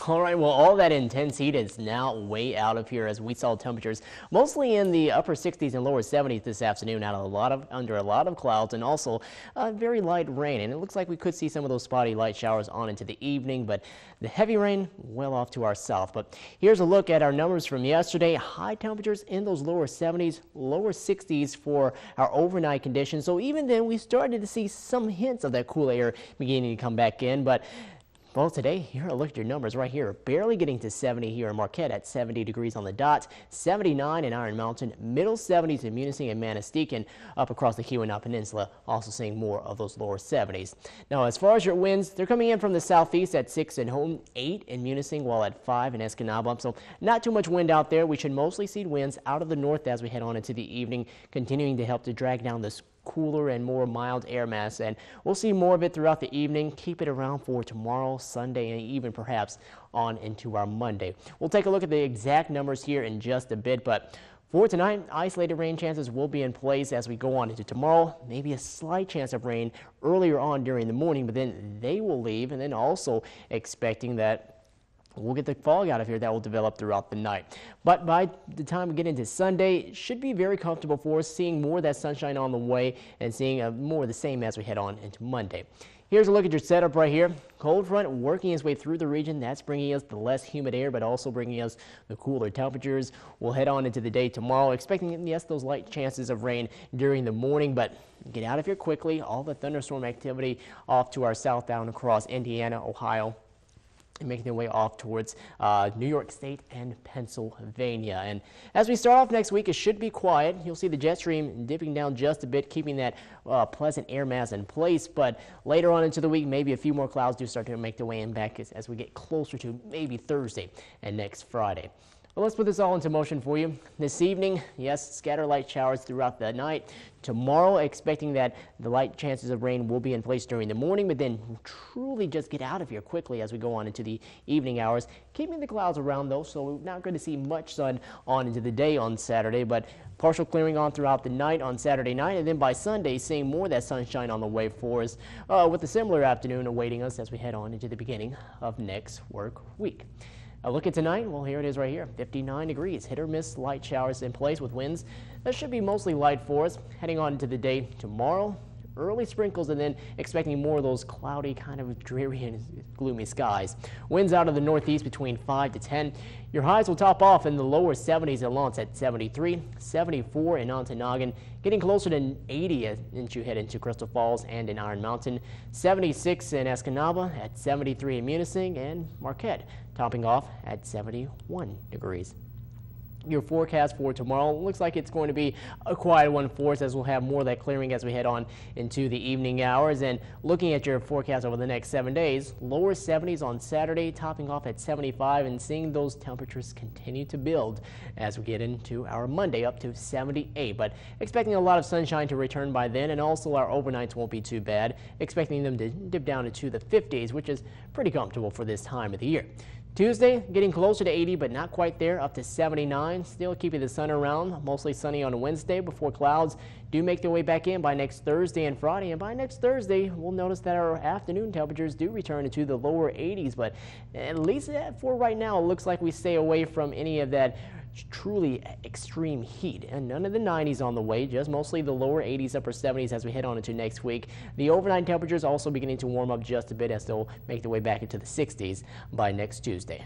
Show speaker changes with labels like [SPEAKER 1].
[SPEAKER 1] All right, well, all that intense heat is now way out of here as we saw temperatures mostly in the upper 60s and lower 70s this afternoon under a lot of clouds and also very light rain. And it looks like we could see some of those spotty light showers on into the evening, but the heavy rain well off to our south. But here's a look at our numbers from yesterday. High temperatures in those lower 70s, lower 60s for our overnight conditions. So even then, we started to see some hints of that cool air beginning to come back in, but well, today, here, look at your numbers right here. Barely getting to 70 here in Marquette at 70 degrees on the dot, 79 in Iron Mountain, middle 70s in Munising and Manistee, and up across the Keweenaw Peninsula, also seeing more of those lower 70s. Now, as far as your winds, they're coming in from the southeast at 6 in Houghton, 8 in Munising, while at 5 in Escanaba. So not too much wind out there. We should mostly see winds out of the north as we head on into the evening, continuing to help to drag down this cooler and more mild air mass, and we'll see more of it throughout the evening. Keep it around for tomorrow, Sunday, and even perhaps on into our Monday. We'll take a look at the exact numbers here in just a bit, but for tonight, isolated rain chances will be in place as we go on into tomorrow. Maybe a slight chance of rain earlier on during the morning, but then they will leave, and then also expecting that we'll get the fog out of here that will develop throughout the night. But by the time we get into Sunday, it should be very comfortable for us, seeing more of that sunshine on the way and seeing more of the same as we head on into Monday. Here's a look at your setup right here. Cold front working its way through the region. That's bringing us the less humid air, but also bringing us the cooler temperatures. We'll head on into the day tomorrow, expecting, yes, those light chances of rain during the morning, but get out of here quickly. All the thunderstorm activity off to our south down across Indiana, Ohio, and making their way off towards New York State and Pennsylvania. And as we start off next week, it should be quiet. You'll see the jet stream dipping down just a bit, keeping that pleasant air mass in place. But later on into the week, maybe a few more clouds do start to make their way in back as we get closer to maybe Thursday and next Friday. Well, let's put this all into motion for you. This evening, yes, scatter light showers throughout the night. Tomorrow, expecting that the light chances of rain will be in place during the morning, but then truly just get out of here quickly as we go on into the evening hours. Keeping the clouds around, though, so we're not going to see much sun on into the day on Saturday, but partial clearing on throughout the night on Saturday night, and then by Sunday, seeing more of that sunshine on the way for us, with a similar afternoon awaiting us as we head on into the beginning of next work week. A look at tonight, well, here it is right here, 59 degrees, hit or miss light showers in place with winds. That should be mostly light for us. Heading on into the day tomorrow, early sprinkles, and then expecting more of those cloudy, kind of dreary and gloomy skies. Winds out of the northeast between 5 to 10. Your highs will top off in the lower 70s at Lawrence at 73, 74 in Ontonagon, getting closer to 80 as you head into Crystal Falls and in Iron Mountain, 76 in Escanaba, at 73 in Munising, and Marquette topping off at 71 degrees. Your forecast for tomorrow looks like it's going to be a quiet one for us, as we'll have more of that clearing as we head on into the evening hours. And looking at your forecast over the next 7 days, lower 70s on Saturday, topping off at 75, and seeing those temperatures continue to build as we get into our Monday up to 78. But expecting a lot of sunshine to return by then, and also our overnights won't be too bad, expecting them to dip down into the 50s, which is pretty comfortable for this time of the year. Tuesday, getting closer to 80, but not quite there, up to 79. Still keeping the sun around, mostly sunny on Wednesday before clouds do make their way back in by next Thursday and Friday. And by next Thursday, we'll notice that our afternoon temperatures do return into the lower 80s. But at least for right now, it looks like we stay away from any of that truly extreme heat, and none of the 90s on the way, just mostly the lower 80s, upper 70s as we head on into next week. The overnight temperatures also beginning to warm up just a bit as they'll make their way back into the 60s by next Tuesday.